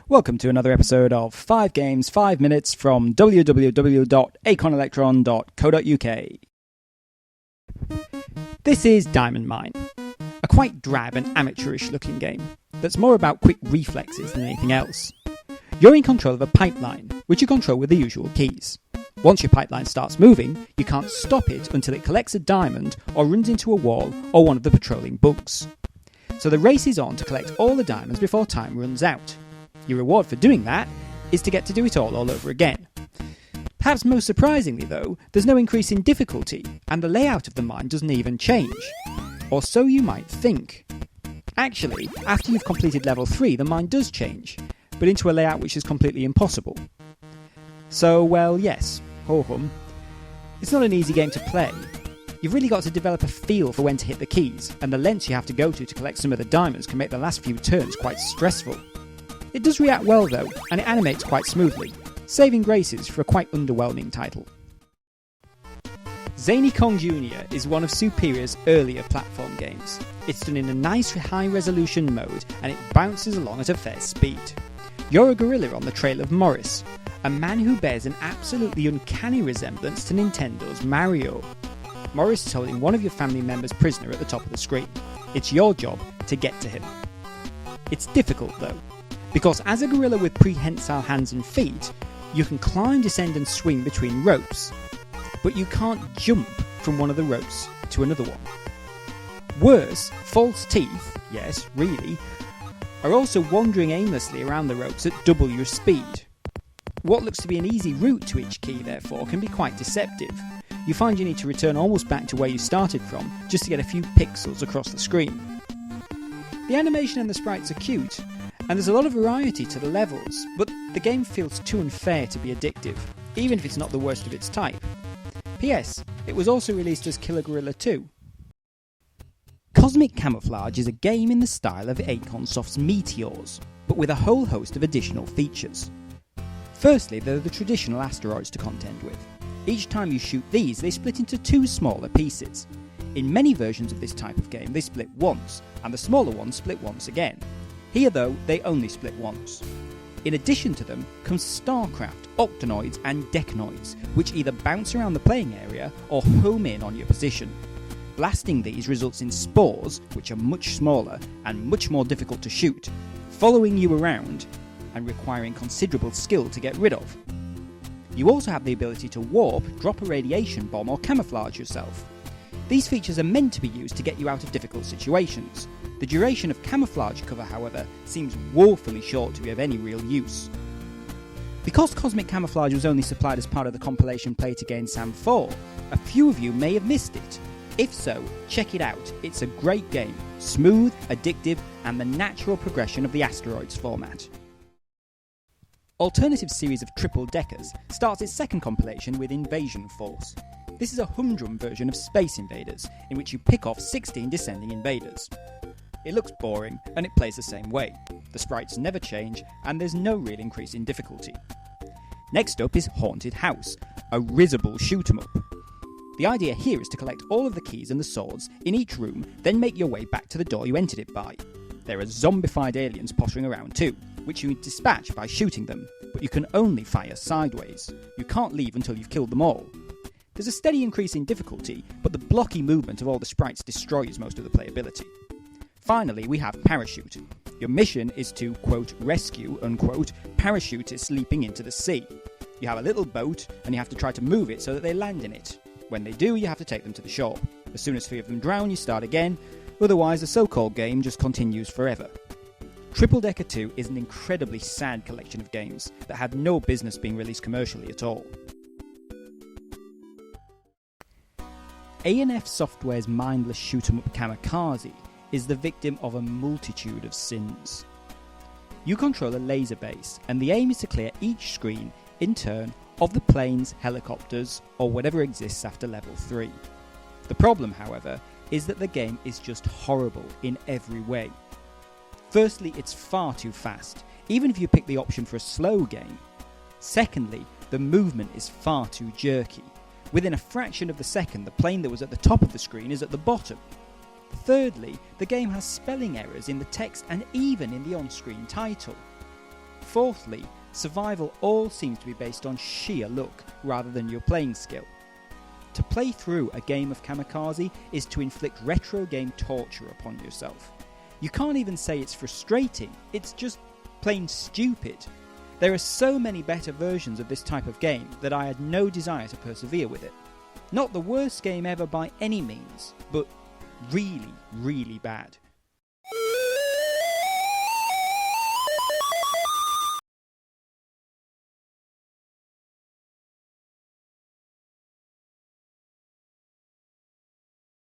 Welcome to another episode of 5 Games, 5 Minutes from www.aconelectron.co.uk. This is Diamond Mine, a quite drab and amateurish looking game that's more about quick reflexes than anything else. You're in control of a pipeline, which you control with the usual keys. Once your pipeline starts moving, you can't stop it until it collects a diamond or runs into a wall or one of the patrolling bugs. So the race is on to collect all the diamonds before time runs out. Your reward for doing that is to get to do it all over again. Perhaps most surprisingly though, there's no increase in difficulty, and the layout of the mine doesn't even change. Or so you might think. Actually, after you've completed level 3, the mine does change, but into a layout which is completely impossible. So, well, yes, ho-hum. It's not an easy game to play. You've really got to develop a feel for when to hit the keys, and the lengths you have to go to collect some of the diamonds can make the last few turns quite stressful. It does react well though, and it animates quite smoothly, saving graces for a quite underwhelming title. Zany Kong Jr. is one of Superior's earlier platform games. It's done in a nice high resolution mode, and it bounces along at a fair speed. You're a gorilla on the trail of Morris, a man who bears an absolutely uncanny resemblance to Nintendo's Mario. Morris is holding one of your family members prisoner at the top of the screen. It's your job to get to him. It's difficult though, because as a gorilla with prehensile hands and feet, you can climb, descend and swing between ropes, but you can't jump from one of the ropes to another one. Worse, false teeth, yes, really, are also wandering aimlessly around the ropes at double your speed. What looks to be an easy route to each key, therefore, can be quite deceptive. You find you need to return almost back to where you started from, just to get a few pixels across the screen. The animation and the sprites are cute, and there's a lot of variety to the levels, but the game feels too unfair to be addictive, even if it's not the worst of its type. P.S. It was also released as Killer Gorilla 2. Cosmic Camouflage is a game in the style of Aconsoft's Meteors, but with a whole host of additional features. Firstly, there are the traditional asteroids to contend with. Each time you shoot these, they split into 2 smaller pieces. In many versions of this type of game, they split once, and the smaller ones split once again. Here though, they only split once. In addition to them comes Starcraft, Octonoids and Decanoids, which either bounce around the playing area or home in on your position. Blasting these results in spores, which are much smaller and much more difficult to shoot, following you around and requiring considerable skill to get rid of. You also have the ability to warp, drop a radiation bomb or camouflage yourself. These features are meant to be used to get you out of difficult situations. The duration of camouflage cover, however, seems woefully short to be of any real use. Because Cosmic Camouflage was only supplied as part of the compilation Play to Gain Sam 4, a few of you may have missed it. If so, check it out. It's a great game, smooth, addictive, and the natural progression of the Asteroids format. Alternative series of Triple Deckers starts its second compilation with Invasion Force. This is a humdrum version of Space Invaders, in which you pick off 16 descending invaders. It looks boring, and it plays the same way. The sprites never change, and there's no real increase in difficulty. Next up is Haunted House, a risible shoot-'em-up. The idea here is to collect all of the keys and the swords in each room, then make your way back to the door you entered it by. There are zombified aliens pottering around too, which you dispatch by shooting them, but you can only fire sideways. You can't leave until you've killed them all. There's a steady increase in difficulty, but the blocky movement of all the sprites destroys most of the playability. Finally, we have Parachute. Your mission is to, quote, rescue, unquote, parachutists leaping into the sea. You have a little boat, and you have to try to move it so that they land in it. When they do, you have to take them to the shore. As soon as 3 of them drown, you start again, otherwise the so-called game just continues forever. Triple Decker 2 is an incredibly sad collection of games that had no business being released commercially at all. A&F Software's mindless shoot-'em-up Kamikaze is the victim of a multitude of sins. You control a laser base, and the aim is to clear each screen, in turn, of the planes, helicopters, or whatever exists after level 3. The problem, however, is that the game is just horrible in every way. Firstly, it's far too fast, even if you pick the option for a slow game. Secondly, the movement is far too jerky. Within a fraction of the second, the plane that was at the top of the screen is at the bottom. Thirdly, the game has spelling errors in the text and even in the on-screen title. Fourthly, survival all seems to be based on sheer luck rather than your playing skill. To play through a game of Kamikaze is to inflict retro game torture upon yourself. You can't even say it's frustrating, it's just plain stupid. There are so many better versions of this type of game that I had no desire to persevere with it. Not the worst game ever by any means, but really, really bad.